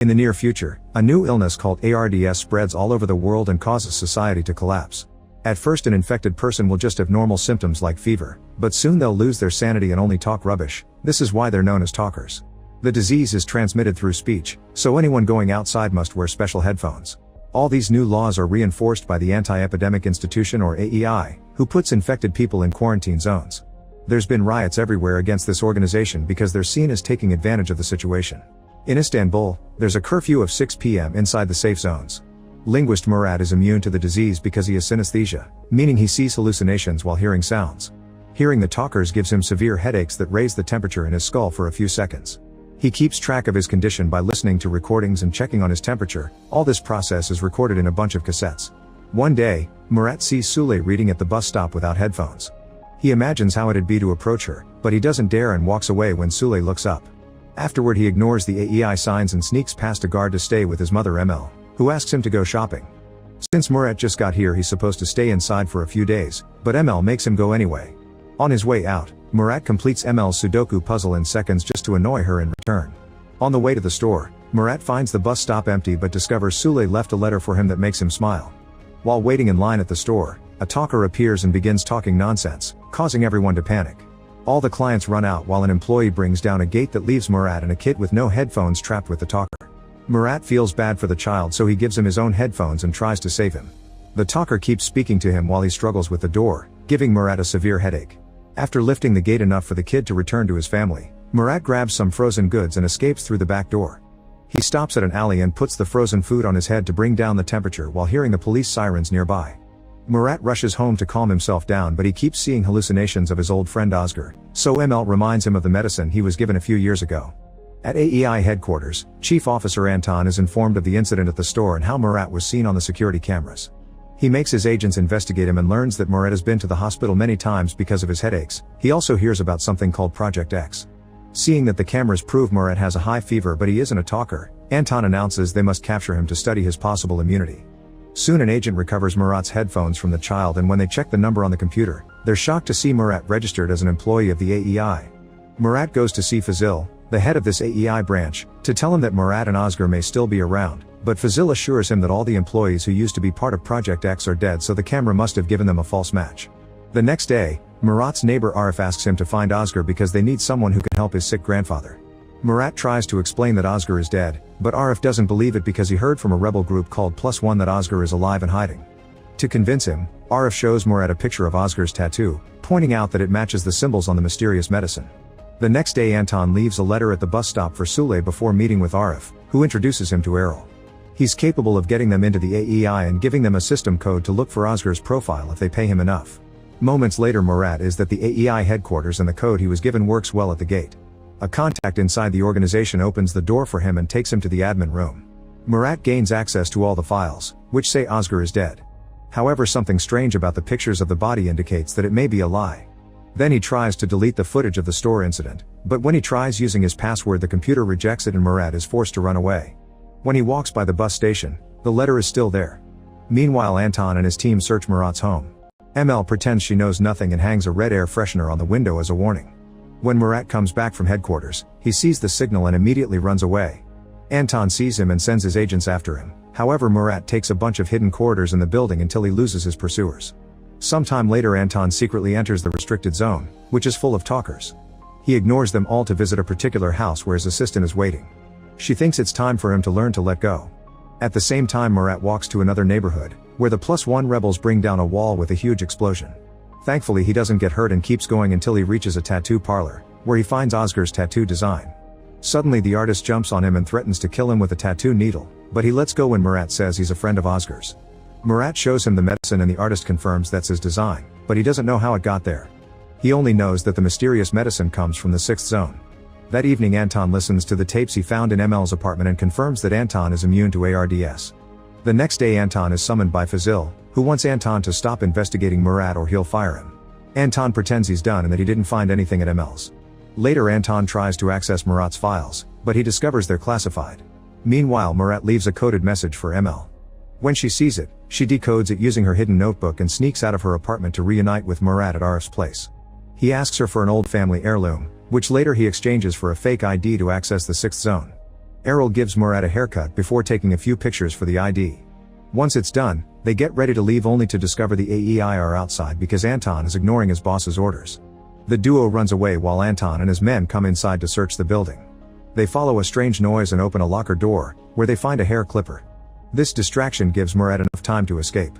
In the near future, a new illness called ARDS spreads all over the world and causes society to collapse. At first an infected person will just have normal symptoms like fever, but soon they'll lose their sanity and only talk rubbish. This is why they're known as talkers. The disease is transmitted through speech, so anyone going outside must wear special headphones. All these new laws are reinforced by the Anti-Epidemic Institution or AEI, who puts infected people in quarantine zones. There's been riots everywhere against this organization because they're seen as taking advantage of the situation. In Istanbul, there's a curfew of 6 p.m. inside the safe zones. Linguist Murat is immune to the disease because he has synesthesia, meaning he sees hallucinations while hearing sounds. Hearing the talkers gives him severe headaches that raise the temperature in his skull for a few seconds. He keeps track of his condition by listening to recordings and checking on his temperature. All this process is recorded in a bunch of cassettes. One day, Murat sees Sule reading at the bus stop without headphones. He imagines how it'd be to approach her, but he doesn't dare and walks away when Sule looks up. Afterward he ignores the AEI signs and sneaks past a guard to stay with his mother Emel, who asks him to go shopping. Since Murat just got here he's supposed to stay inside for a few days, but Emel makes him go anyway. On his way out, Murat completes Emel's Sudoku puzzle in seconds just to annoy her in return. On the way to the store, Murat finds the bus stop empty but discovers Sule left a letter for him that makes him smile. While waiting in line at the store, a talker appears and begins talking nonsense, causing everyone to panic. All the clients run out while an employee brings down a gate that leaves Murat and a kid with no headphones trapped with the talker. Murat feels bad for the child so he gives him his own headphones and tries to save him. The talker keeps speaking to him while he struggles with the door, giving Murat a severe headache. After lifting the gate enough for the kid to return to his family, Murat grabs some frozen goods and escapes through the back door. He stops at an alley and puts the frozen food on his head to bring down the temperature while hearing the police sirens nearby. Murat rushes home to calm himself down but he keeps seeing hallucinations of his old friend Özgür, so Emel reminds him of the medicine he was given a few years ago. At AEI headquarters, Chief Officer Anton is informed of the incident at the store and how Murat was seen on the security cameras. He makes his agents investigate him and learns that Murat has been to the hospital many times because of his headaches. He also hears about something called Project X. Seeing that the cameras prove Murat has a high fever but he isn't a talker, Anton announces they must capture him to study his possible immunity. Soon an agent recovers Murat's headphones from the child and when they check the number on the computer, they're shocked to see Murat registered as an employee of the AEI. Murat goes to see Fazil, the head of this AEI branch, to tell him that Murat and Özgür may still be around, but Fazil assures him that all the employees who used to be part of Project X are dead so the camera must have given them a false match. The next day, Murat's neighbor Arif asks him to find Özgür because they need someone who can help his sick grandfather. Murat tries to explain that Özgür is dead, but Arif doesn't believe it because he heard from a rebel group called Plus One that Özgür is alive and hiding. To convince him, Arif shows Murat a picture of Özgür's tattoo, pointing out that it matches the symbols on the mysterious medicine. The next day Anton leaves a letter at the bus stop for Sule before meeting with Arif, who introduces him to Erol. He's capable of getting them into the AEI and giving them a system code to look for Özgür's profile if they pay him enough. Moments later Murat is at the AEI headquarters and the code he was given works well at the gate. A contact inside the organization opens the door for him and takes him to the admin room. Murat gains access to all the files, which say Özgür is dead. However, something strange about the pictures of the body indicates that it may be a lie. Then he tries to delete the footage of the store incident, but when he tries using his password the computer rejects it and Murat is forced to run away. When he walks by the bus station, the letter is still there. Meanwhile Anton and his team search Murat's home. Emel pretends she knows nothing and hangs a red air freshener on the window as a warning. When Murat comes back from headquarters, he sees the signal and immediately runs away. Anton sees him and sends his agents after him. However, Murat takes a bunch of hidden corridors in the building until he loses his pursuers. Sometime later Anton secretly enters the restricted zone, which is full of talkers. He ignores them all to visit a particular house where his assistant is waiting. She thinks it's time for him to learn to let go. At the same time Murat walks to another neighborhood, where the Plus One rebels bring down a wall with a huge explosion. Thankfully he doesn't get hurt and keeps going until he reaches a tattoo parlor, where he finds Özgür's tattoo design. Suddenly the artist jumps on him and threatens to kill him with a tattoo needle, but he lets go when Murat says he's a friend of Özgür's. Murat shows him the medicine and the artist confirms that's his design, but he doesn't know how it got there. He only knows that the mysterious medicine comes from the 6th zone. That evening Anton listens to the tapes he found in Emel's apartment and confirms that Anton is immune to ARDS. The next day Anton is summoned by Fazil, who wants Anton to stop investigating Murat or he'll fire him. Anton pretends he's done and that he didn't find anything at Emel's. Later Anton tries to access Murat's files, but he discovers they're classified. Meanwhile Murat leaves a coded message for Emel. When she sees it, she decodes it using her hidden notebook and sneaks out of her apartment to reunite with Murat at Arif's place. He asks her for an old family heirloom, which later he exchanges for a fake ID to access the 6th zone. Errol gives Murat a haircut before taking a few pictures for the ID. Once it's done, they get ready to leave only to discover the AEI are outside because Anton is ignoring his boss's orders. The duo runs away while Anton and his men come inside to search the building. They follow a strange noise and open a locker door, where they find a hair clipper. This distraction gives Murat enough time to escape.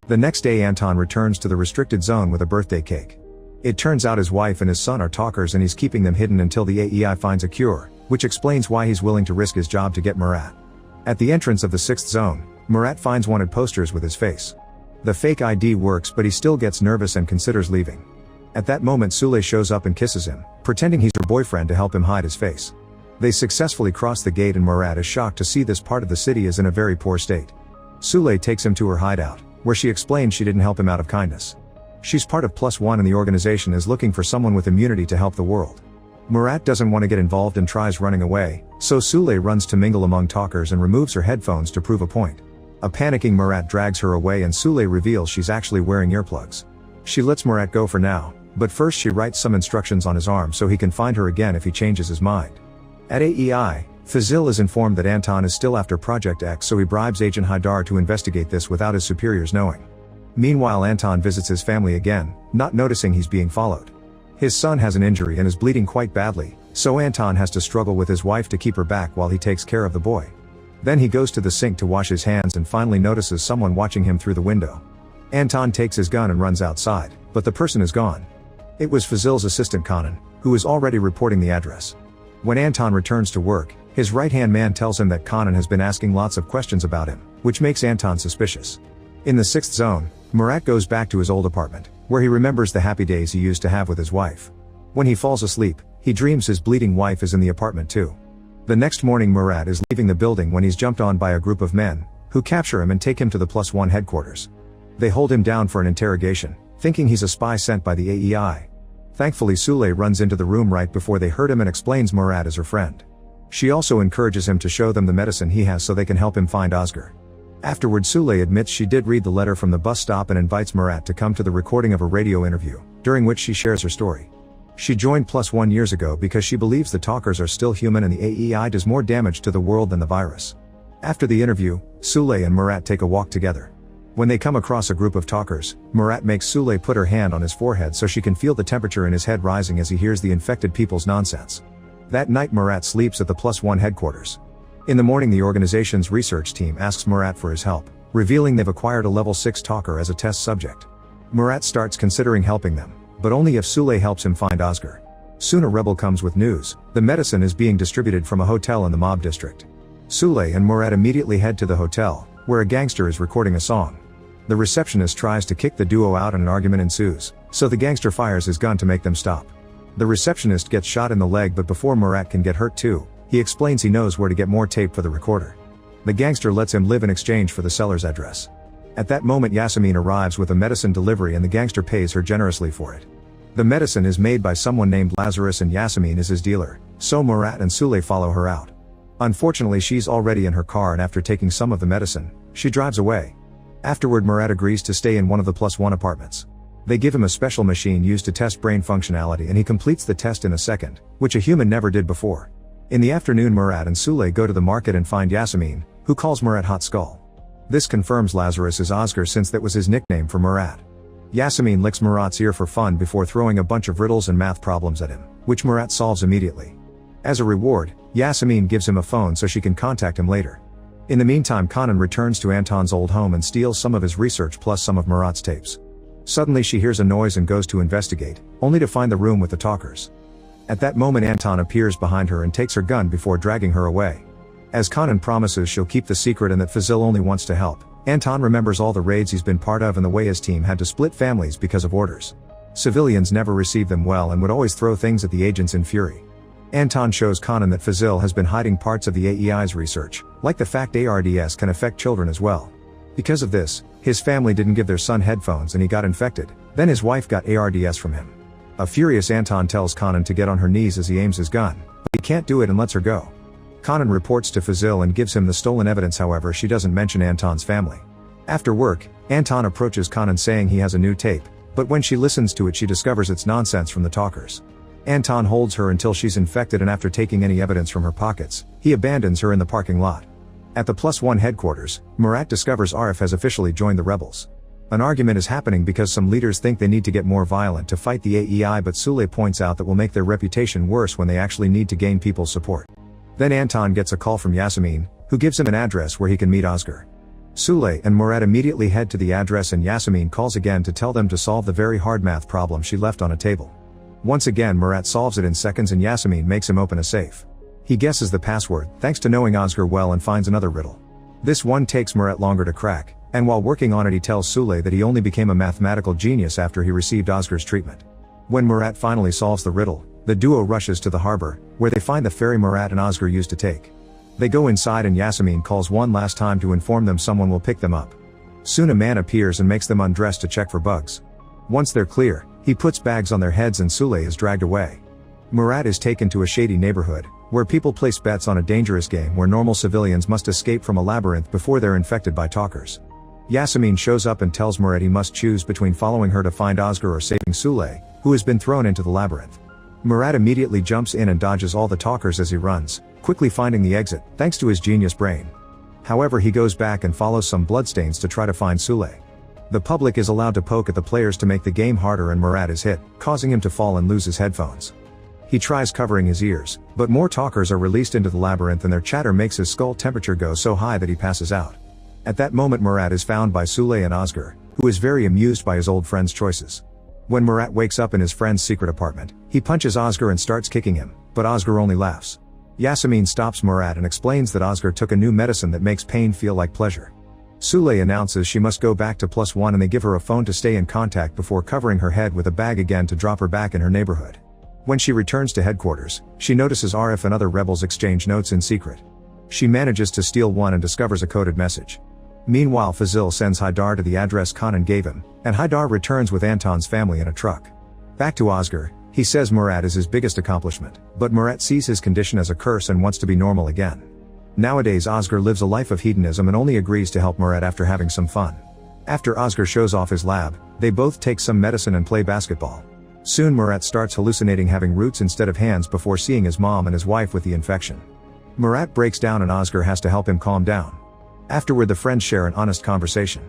The next day Anton returns to the restricted zone with a birthday cake. It turns out his wife and his son are talkers and he's keeping them hidden until the AEI finds a cure, which explains why he's willing to risk his job to get Murat. At the entrance of the 6th zone, Murat finds wanted posters with his face. The fake ID works but he still gets nervous and considers leaving. At that moment Sule shows up and kisses him, pretending he's her boyfriend to help him hide his face. They successfully cross the gate and Murat is shocked to see this part of the city is in a very poor state. Sule takes him to her hideout, where she explains she didn't help him out of kindness. She's part of +1 and the organization is looking for someone with immunity to help the world. Murat doesn't want to get involved and tries running away, so Sule runs to mingle among talkers and removes her headphones to prove a point. A panicking Murat drags her away and Sule reveals she's actually wearing earplugs. She lets Murat go for now, but first she writes some instructions on his arm so he can find her again if he changes his mind. At AEI, Fazil is informed that Anton is still after Project X, so he bribes Agent Haidar to investigate this without his superiors knowing. Meanwhile Anton visits his family again, not noticing he's being followed. His son has an injury and is bleeding quite badly, so Anton has to struggle with his wife to keep her back while he takes care of the boy. Then he goes to the sink to wash his hands and finally notices someone watching him through the window. Anton takes his gun and runs outside, but the person is gone. It was Fazil's assistant Kanan, who is already reporting the address. When Anton returns to work, his right-hand man tells him that Kanan has been asking lots of questions about him, which makes Anton suspicious. In the 6th zone, Murat goes back to his old apartment, where he remembers the happy days he used to have with his wife. When he falls asleep, he dreams his bleeding wife is in the apartment too. The next morning Murat is leaving the building when he's jumped on by a group of men, who capture him and take him to the +1 headquarters. They hold him down for an interrogation, thinking he's a spy sent by the AEI. Thankfully Sule runs into the room right before they hurt him and explains Murat is her friend. She also encourages him to show them the medicine he has so they can help him find Oscar. Afterward Sule admits she did read the letter from the bus stop and invites Murat to come to the recording of a radio interview, during which she shares her story. She joined +1 years ago because she believes the talkers are still human and the AEI does more damage to the world than the virus. After the interview, Sule and Murat take a walk together. When they come across a group of talkers, Murat makes Sule put her hand on his forehead so she can feel the temperature in his head rising as he hears the infected people's nonsense. That night Murat sleeps at the +1 headquarters. In the morning the organization's research team asks Murat for his help, revealing they've acquired a level 6 talker as a test subject. Murat starts considering helping them, but only if Sule helps him find Oscar. Soon a rebel comes with news: the medicine is being distributed from a hotel in the mob district. Sule and Murat immediately head to the hotel, where a gangster is recording a song. The receptionist tries to kick the duo out and an argument ensues, so the gangster fires his gun to make them stop. The receptionist gets shot in the leg, but before Murat can get hurt too, he explains he knows where to get more tape for the recorder. The gangster lets him live in exchange for the seller's address. At that moment Yasemin arrives with a medicine delivery and the gangster pays her generously for it. The medicine is made by someone named Lazarus and Yasemin is his dealer, so Murat and Sule follow her out. Unfortunately she's already in her car and after taking some of the medicine, she drives away. Afterward Murat agrees to stay in one of the +1 apartments. They give him a special machine used to test brain functionality and he completes the test in a second, which a human never did before. In the afternoon Murat and Sule go to the market and find Yasemin, who calls Murat Hot Skull. This confirms Lazarus is Oscar since that was his nickname for Murat. Yasemin licks Murat's ear for fun before throwing a bunch of riddles and math problems at him, which Murat solves immediately. As a reward, Yasemin gives him a phone so she can contact him later. In the meantime Kanan returns to Anton's old home and steals some of his research plus some of Murat's tapes. Suddenly she hears a noise and goes to investigate, only to find the room with the talkers. At that moment Anton appears behind her and takes her gun before dragging her away. As Kanan promises she'll keep the secret and that Fazil only wants to help, Anton remembers all the raids he's been part of and the way his team had to split families because of orders. Civilians never received them well and would always throw things at the agents in fury. Anton shows Kanan that Fazil has been hiding parts of the AEI's research, like the fact ARDS can affect children as well. Because of this, his family didn't give their son headphones and he got infected, then his wife got ARDS from him. A furious Anton tells Kanan to get on her knees as he aims his gun, but he can't do it and lets her go. Kanan reports to Fazil and gives him the stolen evidence, however she doesn't mention Anton's family. After work, Anton approaches Kanan saying he has a new tape, but when she listens to it she discovers it's nonsense from the talkers. Anton holds her until she's infected, and after taking any evidence from her pockets, he abandons her in the parking lot. At the +1 headquarters, Murat discovers Arif has officially joined the rebels. An argument is happening because some leaders think they need to get more violent to fight the AEI, but Sule points out that will make their reputation worse when they actually need to gain people's support. Then Anton gets a call from Yasemin, who gives him an address where he can meet Özgür. Sule and Murat immediately head to the address, and Yasemin calls again to tell them to solve the very hard math problem she left on a table. Once again, Murat solves it in seconds, and Yasemin makes him open a safe. He guesses the password, thanks to knowing Özgür well, and finds another riddle. This one takes Murat longer to crack, and while working on it he tells Sule that he only became a mathematical genius after he received Özgür's treatment. When Murat finally solves the riddle, the duo rushes to the harbor, where they find the ferry Murat and Özgür used to take. They go inside, and Yasemin calls one last time to inform them someone will pick them up. Soon a man appears and makes them undress to check for bugs. Once they're clear, he puts bags on their heads and Sule is dragged away. Murat is taken to a shady neighborhood, where people place bets on a dangerous game where normal civilians must escape from a labyrinth before they're infected by talkers. Yasemin shows up and tells Murat he must choose between following her to find Özgür or saving Sule, who has been thrown into the labyrinth. Murat immediately jumps in and dodges all the talkers as he runs, quickly finding the exit, thanks to his genius brain. However, he goes back and follows some bloodstains to try to find Sule. The public is allowed to poke at the players to make the game harder, and Murat is hit, causing him to fall and lose his headphones. He tries covering his ears, but more talkers are released into the labyrinth, and their chatter makes his skull temperature go so high that he passes out. At that moment, Murat is found by Sule and Özgür, who is very amused by his old friend's choices. When Murat wakes up in his friend's secret apartment, he punches Özgür and starts kicking him, but Özgür only laughs. Yasemin stops Murat and explains that Özgür took a new medicine that makes pain feel like pleasure. Sule announces she must go back to +1, and they give her a phone to stay in contact before covering her head with a bag again to drop her back in her neighborhood. When she returns to headquarters, she notices Arif and other rebels exchange notes in secret. She manages to steal one and discovers a coded message. Meanwhile, Fazil sends Haidar to the address Kanan gave him, and Haidar returns with Anton's family in a truck. Back to Özgür, he says Murat is his biggest accomplishment, but Murat sees his condition as a curse and wants to be normal again. Nowadays Özgür lives a life of hedonism and only agrees to help Murat after having some fun. After Özgür shows off his lab, they both take some medicine and play basketball. Soon Murat starts hallucinating having roots instead of hands before seeing his mom and his wife with the infection. Murat breaks down and Özgür has to help him calm down. Afterward, the friends share an honest conversation.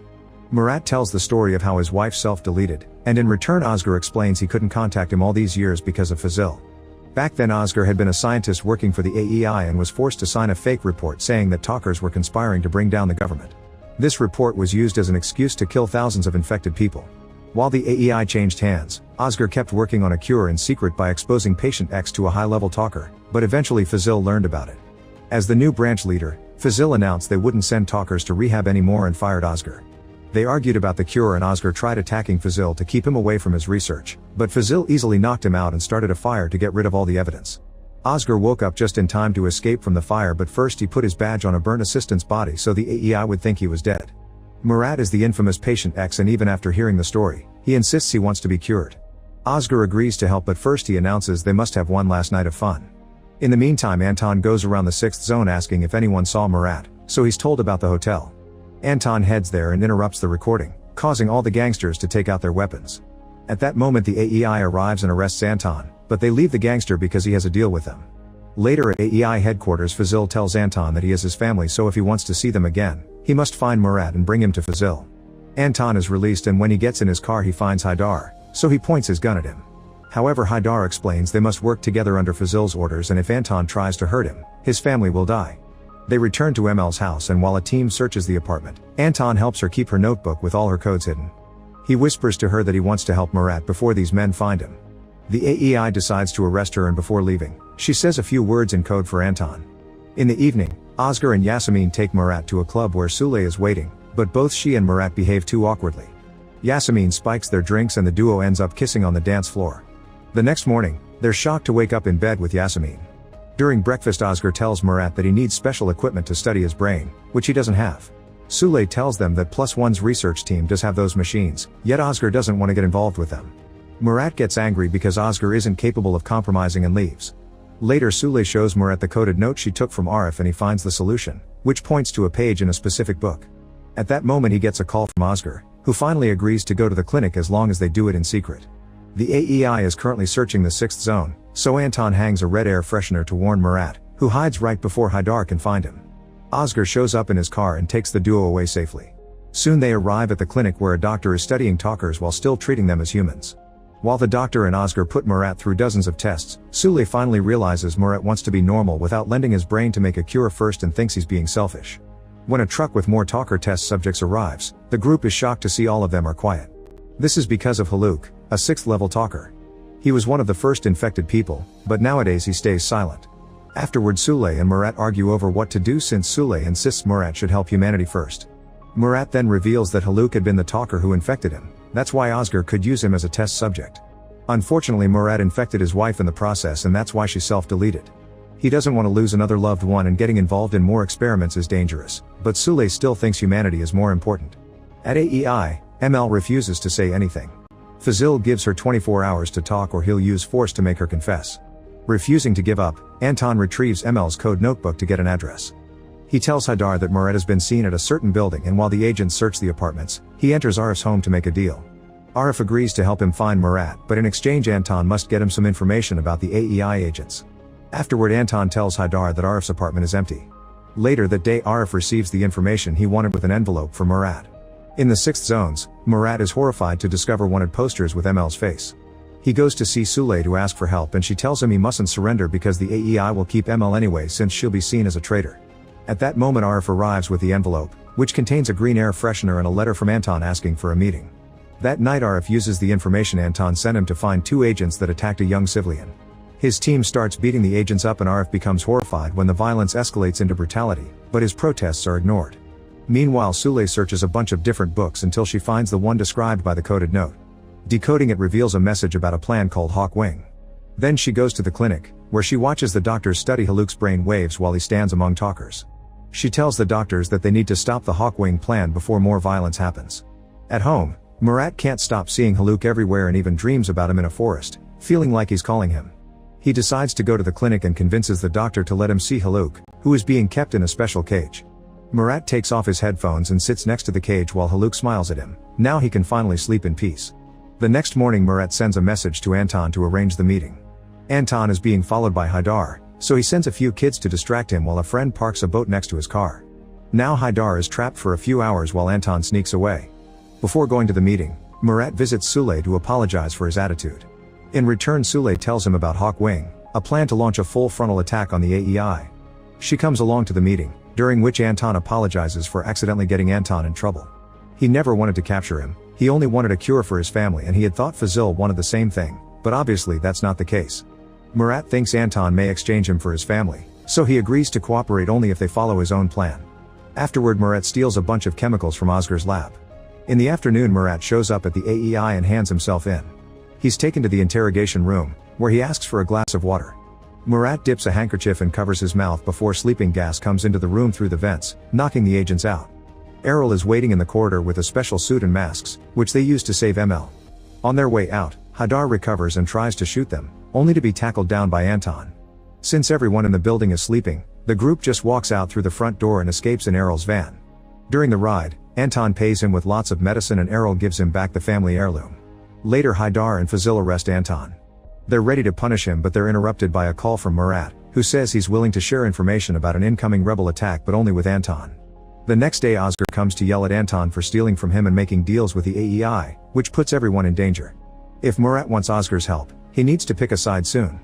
Murat tells the story of how his wife self-deleted, and in return Özgür explains he couldn't contact him all these years because of Fazil. Back then Özgür had been a scientist working for the AEI and was forced to sign a fake report saying that talkers were conspiring to bring down the government. This report was used as an excuse to kill thousands of infected people. While the AEI changed hands, Özgür kept working on a cure in secret by exposing Patient X to a high-level talker, but eventually Fazil learned about it. As the new branch leader, Fazil announced they wouldn't send talkers to rehab anymore and fired Özgür. They argued about the cure and Özgür tried attacking Fazil to keep him away from his research, but Fazil easily knocked him out and started a fire to get rid of all the evidence. Özgür woke up just in time to escape from the fire, but first he put his badge on a burnt assistant's body so the AEI would think he was dead. Murat is the infamous Patient X, and even after hearing the story, he insists he wants to be cured. Özgür agrees to help, but first he announces they must have one last night of fun. In the meantime, Anton goes around the 6th zone asking if anyone saw Murat, so he's told about the hotel. Anton heads there and interrupts the recording, causing all the gangsters to take out their weapons. At that moment the AEI arrives and arrests Anton, but they leave the gangster because he has a deal with them. Later at AEI headquarters, Fazil tells Anton that he has his family, so if he wants to see them again, he must find Murat and bring him to Fazil. Anton is released, and when he gets in his car he finds Haidar, so he points his gun at him. However, Haidar explains they must work together under Fazil's orders, and if Anton tries to hurt him, his family will die. They return to Emel's house, and while a team searches the apartment, Anton helps her keep her notebook with all her codes hidden. He whispers to her that he wants to help Murat before these men find him. The AEI decides to arrest her, and before leaving, she says a few words in code for Anton. In the evening, Özgür and Yasemin take Murat to a club where Sule is waiting, but both she and Murat behave too awkwardly. Yasemin spikes their drinks and the duo ends up kissing on the dance floor. The next morning, they're shocked to wake up in bed with Yasemin. During breakfast, Özgür tells Murat that he needs special equipment to study his brain, which he doesn't have. Sule tells them that +1's research team does have those machines, yet Özgür doesn't want to get involved with them. Murat gets angry because Özgür isn't capable of compromising and leaves. Later, Sule shows Murat the coded note she took from Arif and he finds the solution, which points to a page in a specific book. At that moment he gets a call from Özgür, who finally agrees to go to the clinic as long as they do it in secret. The AEI is currently searching the 6th zone, So Anton hangs a red air freshener to warn Murat, who hides right before Haidar can find him. Özgür shows up in his car and takes the duo away safely. Soon they arrive at the clinic where a doctor is studying talkers while still treating them as humans. While the doctor and Özgür put Murat through dozens of tests, Sule finally realizes Murat wants to be normal without lending his brain to make a cure first and thinks he's being selfish. When a truck with more talker test subjects arrives, the group is shocked to see all of them are quiet. This is because of Haluk, a 6th level talker. He was one of the first infected people, but nowadays he stays silent. Afterward, Sule and Murat argue over what to do since Sule insists Murat should help humanity first. Murat then reveals that Haluk had been the talker who infected him. That's why Özgür could use him as a test subject. Unfortunately, Murat infected his wife in the process, and that's why she self-deleted. He doesn't want to lose another loved one, and getting involved in more experiments is dangerous, but Sule still thinks humanity is more important. At AEI, ML refuses to say anything. Fazil gives her 24 hours to talk or he'll use force to make her confess. Refusing to give up, Anton retrieves ML's code notebook to get an address. He tells Haidar that Murat has been seen at a certain building, and while the agents search the apartments, he enters Arif's home to make a deal. Arif agrees to help him find Murat, but in exchange Anton must get him some information about the AEI agents. Afterward, Anton tells Haidar that Arif's apartment is empty. Later that day, Arif receives the information he wanted with an envelope for Murat. In the 6th zones, Murat is horrified to discover wanted posters with ML's face. He goes to see Sule to ask for help, and she tells him he mustn't surrender because the AEI will keep ML anyway since she'll be seen as a traitor. At that moment, Arif arrives with the envelope, which contains a green air freshener and a letter from Anton asking for a meeting. That night, Arif uses the information Anton sent him to find 2 agents that attacked a young civilian. His team starts beating the agents up, and Arif becomes horrified when the violence escalates into brutality, but his protests are ignored. Meanwhile, Sule searches a bunch of different books until she finds the one described by the coded note. Decoding it reveals a message about a plan called Hawk Wing. Then she goes to the clinic, where she watches the doctors study Haluk's brain waves while he stands among talkers. She tells the doctors that they need to stop the Hawk Wing plan before more violence happens. At home, Murat can't stop seeing Haluk everywhere and even dreams about him in a forest, feeling like he's calling him. He decides to go to the clinic and convinces the doctor to let him see Haluk, who is being kept in a special cage. Murat takes off his headphones and sits next to the cage while Haluk smiles at him. Now he can finally sleep in peace. The next morning, Murat sends a message to Anton to arrange the meeting. Anton is being followed by Haidar, so he sends a few kids to distract him while a friend parks a boat next to his car. Now Haidar is trapped for a few hours while Anton sneaks away. Before going to the meeting, Murat visits Sule to apologize for his attitude. In return, Sule tells him about Hawk Wing, a plan to launch a full frontal attack on the AEI. She comes along to the meeting, during which Anton apologizes for accidentally getting Anton in trouble. He never wanted to capture him, he only wanted a cure for his family, and he had thought Fazil wanted the same thing, but obviously that's not the case. Murat thinks Anton may exchange him for his family, so he agrees to cooperate only if they follow his own plan. Afterward, Murat steals a bunch of chemicals from Özgür's lab. In the afternoon, Murat shows up at the AEI and hands himself in. He's taken to the interrogation room, where he asks for a glass of water. Murat dips a handkerchief and covers his mouth before sleeping gas comes into the room through the vents, knocking the agents out. Errol is waiting in the corridor with a special suit and masks, which they use to save ML. On their way out, Haidar recovers and tries to shoot them, only to be tackled down by Anton. Since everyone in the building is sleeping, the group just walks out through the front door and escapes in Errol's van. During the ride, Anton pays him with lots of medicine and Errol gives him back the family heirloom. Later, Haidar and Fazil arrest Anton. They're ready to punish him, but they're interrupted by a call from Murat, who says he's willing to share information about an incoming rebel attack, but only with Anton. The next day, Özgür comes to yell at Anton for stealing from him and making deals with the AEI, which puts everyone in danger. If Murat wants Özgür's help, he needs to pick a side soon.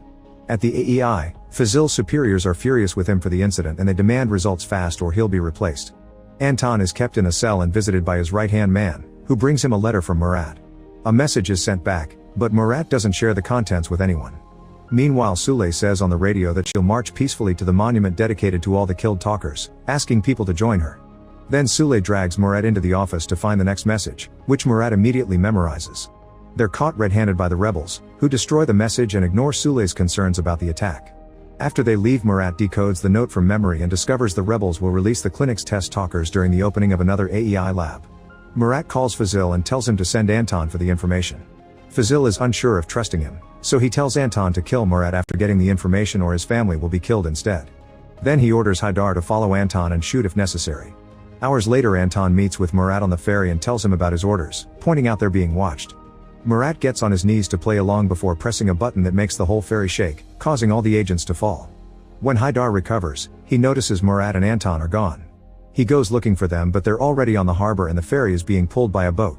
At the AEI, Fazil's superiors are furious with him for the incident and they demand results fast or he'll be replaced. Anton is kept in a cell and visited by his right-hand man, who brings him a letter from Murat. A message is sent back, but Murat doesn't share the contents with anyone. Meanwhile, Sule says on the radio that she'll march peacefully to the monument dedicated to all the killed talkers, asking people to join her. Then Sule drags Murat into the office to find the next message, which Murat immediately memorizes. They're caught red-handed by the rebels, who destroy the message and ignore Sule's concerns about the attack. After they leave, Murat decodes the note from memory and discovers the rebels will release the clinic's test talkers during the opening of another AEI lab. Murat calls Fazil and tells him to send Anton for the information. Fazil is unsure of trusting him, so he tells Anton to kill Murat after getting the information or his family will be killed instead. Then he orders Haidar to follow Anton and shoot if necessary. Hours later, Anton meets with Murat on the ferry and tells him about his orders, pointing out they're being watched. Murat gets on his knees to play along before pressing a button that makes the whole ferry shake, causing all the agents to fall. When Haidar recovers, he notices Murat and Anton are gone. He goes looking for them, but they're already on the harbor and the ferry is being pulled by a boat.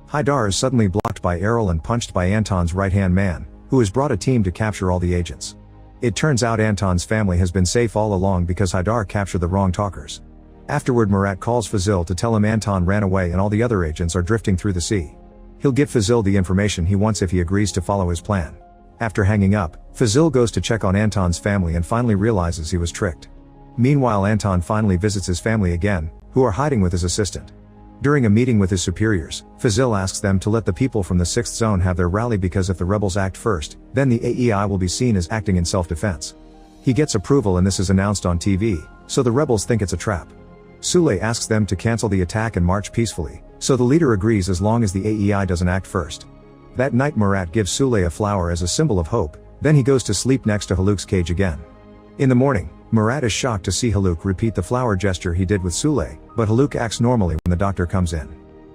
Haidar is suddenly blocked by Errol and punched by Anton's right-hand man, who has brought a team to capture all the agents. It turns out Anton's family has been safe all along because Haidar captured the wrong talkers. Afterward, Murat calls Fazil to tell him Anton ran away and all the other agents are drifting through the sea. He'll give Fazil the information he wants if he agrees to follow his plan. After hanging up, Fazil goes to check on Anton's family and finally realizes he was tricked. Meanwhile, Anton finally visits his family again, who are hiding with his assistant. During a meeting with his superiors, Fazil asks them to let the people from the 6th zone have their rally because if the rebels act first, then the AEI will be seen as acting in self-defense. He gets approval and this is announced on TV, so the rebels think it's a trap. Sule asks them to cancel the attack and march peacefully, so the leader agrees as long as the AEI doesn't act first. That night Murat gives Sule a flower as a symbol of hope, then he goes to sleep next to Haluk's cage again. In the morning, Murat is shocked to see Haluk repeat the flower gesture he did with Sule, but Haluk acts normally when the doctor comes in.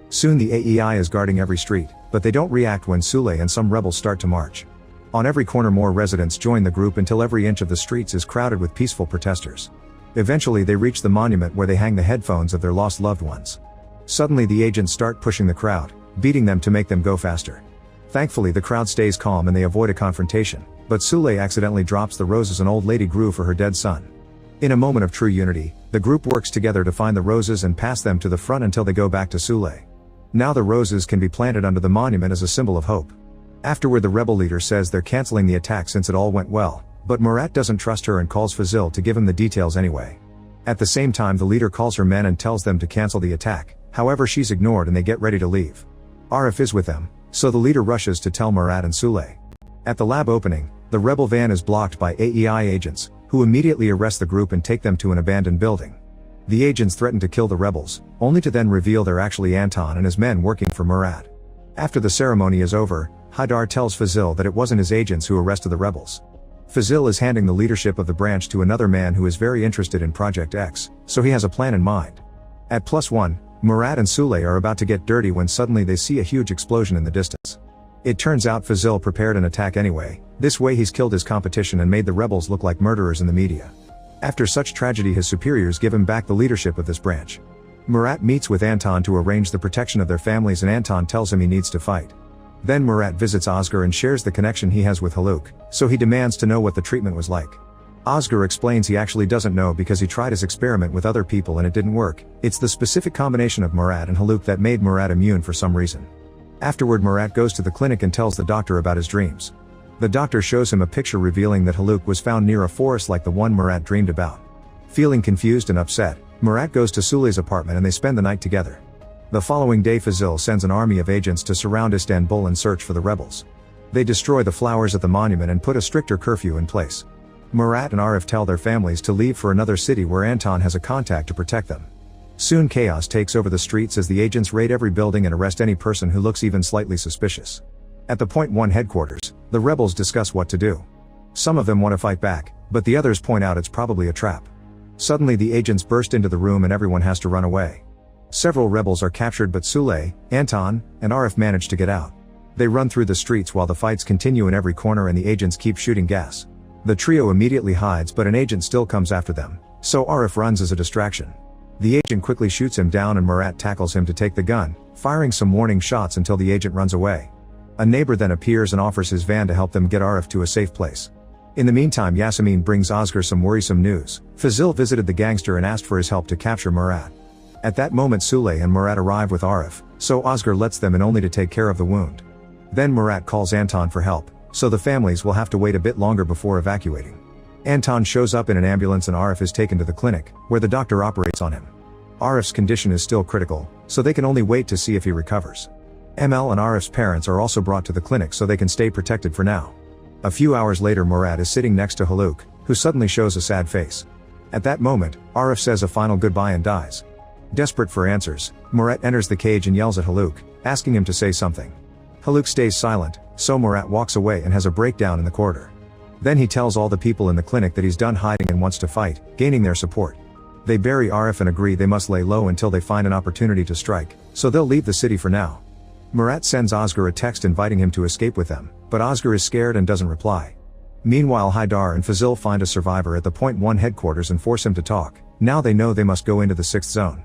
Soon the AEI is guarding every street, but they don't react when Sule and some rebels start to march. On every corner more residents join the group until every inch of the streets is crowded with peaceful protesters. Eventually they reach the monument where they hang the headphones of their lost loved ones. Suddenly the agents start pushing the crowd, beating them to make them go faster. Thankfully the crowd stays calm and they avoid a confrontation, but Sule accidentally drops the roses an old lady grew for her dead son. In a moment of true unity, the group works together to find the roses and pass them to the front until they go back to Sule. Now the roses can be planted under the monument as a symbol of hope. Afterward the rebel leader says they're canceling the attack since it all went well, but Murat doesn't trust her and calls Fazil to give him the details anyway. At the same time the leader calls her men and tells them to cancel the attack, however she's ignored and they get ready to leave. Arif is with them, so the leader rushes to tell Murat and Sule. At the lab opening, the rebel van is blocked by AEI agents, who immediately arrest the group and take them to an abandoned building. The agents threaten to kill the rebels, only to then reveal they're actually Anton and his men working for Murat. After the ceremony is over, Haidar tells Fazil that it wasn't his agents who arrested the rebels. Fazil is handing the leadership of the branch to another man who is very interested in Project X, so he has a plan in mind. At +1, Murat and Sule are about to get dirty when suddenly they see a huge explosion in the distance. It turns out Fazil prepared an attack anyway, this way he's killed his competition and made the rebels look like murderers in the media. After such tragedy his superiors give him back the leadership of this branch. Murat meets with Anton to arrange the protection of their families and Anton tells him he needs to fight. Then Murat visits Oscar and shares the connection he has with Haluk, so he demands to know what the treatment was like. Oscar explains he actually doesn't know because he tried his experiment with other people and it didn't work, it's the specific combination of Murat and Haluk that made Murat immune for some reason. Afterward Murat goes to the clinic and tells the doctor about his dreams. The doctor shows him a picture revealing that Haluk was found near a forest like the one Murat dreamed about. Feeling confused and upset, Murat goes to Sule's apartment and they spend the night together. The following day Fazil sends an army of agents to surround Istanbul and search for the rebels. They destroy the flowers at the monument and put a stricter curfew in place. Murat and Arif tell their families to leave for another city where Anton has a contact to protect them. Soon chaos takes over the streets as the agents raid every building and arrest any person who looks even slightly suspicious. At the Point 1 headquarters, the rebels discuss what to do. Some of them want to fight back, but the others point out it's probably a trap. Suddenly the agents burst into the room and everyone has to run away. Several rebels are captured but Sule, Anton, and Arif manage to get out. They run through the streets while the fights continue in every corner and the agents keep shooting gas. The trio immediately hides but an agent still comes after them, so Arif runs as a distraction. The agent quickly shoots him down and Murat tackles him to take the gun, firing some warning shots until the agent runs away. A neighbor then appears and offers his van to help them get Arif to a safe place. In the meantime Yasemin brings Oscar some worrisome news. Fazil visited the gangster and asked for his help to capture Murat. At that moment Sule and Murat arrive with Arif, so Oscar lets them in only to take care of the wound. Then Murat calls Anton for help, so the families will have to wait a bit longer before evacuating. Anton shows up in an ambulance and Arif is taken to the clinic, where the doctor operates on him. Arif's condition is still critical, so they can only wait to see if he recovers. ML and Arif's parents are also brought to the clinic so they can stay protected for now. A few hours later Murat is sitting next to Haluk, who suddenly shows a sad face. At that moment, Arif says a final goodbye and dies. Desperate for answers, Murat enters the cage and yells at Haluk, asking him to say something. Haluk stays silent, so Murat walks away and has a breakdown in the corridor. Then he tells all the people in the clinic that he's done hiding and wants to fight, gaining their support. They bury Arif and agree they must lay low until they find an opportunity to strike, so they'll leave the city for now. Murat sends Oscar a text inviting him to escape with them, but Oscar is scared and doesn't reply. Meanwhile, Haidar and Fazil find a survivor at the Point 1 headquarters and force him to talk. Now they know they must go into the 6th zone.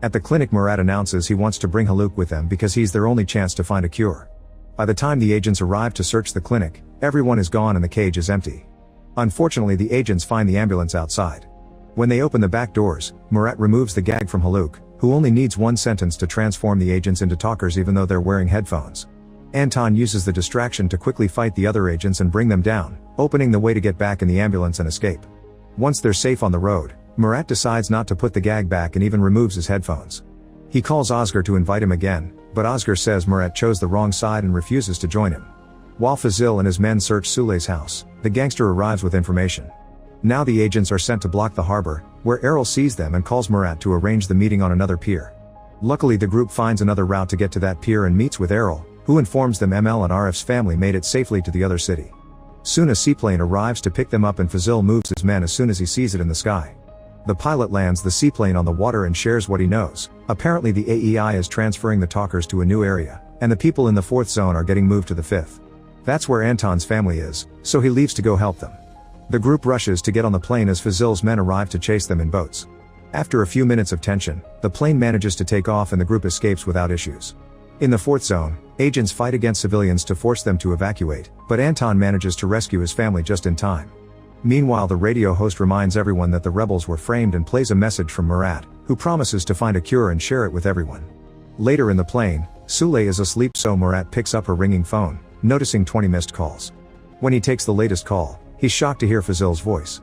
At the clinic, Murat announces he wants to bring Haluk with them because he's their only chance to find a cure. By the time the agents arrive to search the clinic, everyone is gone and the cage is empty. Unfortunately, the agents find the ambulance outside. When they open the back doors, Murat removes the gag from Haluk, who only needs one sentence to transform the agents into talkers even though they're wearing headphones. Anton uses the distraction to quickly fight the other agents and bring them down, opening the way to get back in the ambulance and escape. Once they're safe on the road, Murat decides not to put the gag back and even removes his headphones. He calls Oscar to invite him again, but Oscar says Murat chose the wrong side and refuses to join him. While Fazil and his men search Sule's house, the gangster arrives with information. Now the agents are sent to block the harbor, where Errol sees them and calls Murat to arrange the meeting on another pier. Luckily, the group finds another route to get to that pier and meets with Errol, who informs them ML and Arif's family made it safely to the other city. Soon a seaplane arrives to pick them up and Fazil moves his men as soon as he sees it in the sky. The pilot lands the seaplane on the water and shares what he knows. Apparently the AEI is transferring the talkers to a new area, and the people in the 4th zone are getting moved to the 5th. That's where Anton's family is, so he leaves to go help them. The group rushes to get on the plane as Fazil's men arrive to chase them in boats. After a few minutes of tension, the plane manages to take off and the group escapes without issues. In the 4th zone, agents fight against civilians to force them to evacuate, but Anton manages to rescue his family just in time. Meanwhile, the radio host reminds everyone that the rebels were framed and plays a message from Murat, who promises to find a cure and share it with everyone. Later in the plane, Sule is asleep, so Murat picks up her ringing phone, noticing 20 missed calls. When he takes the latest call, he's shocked to hear Fazil's voice.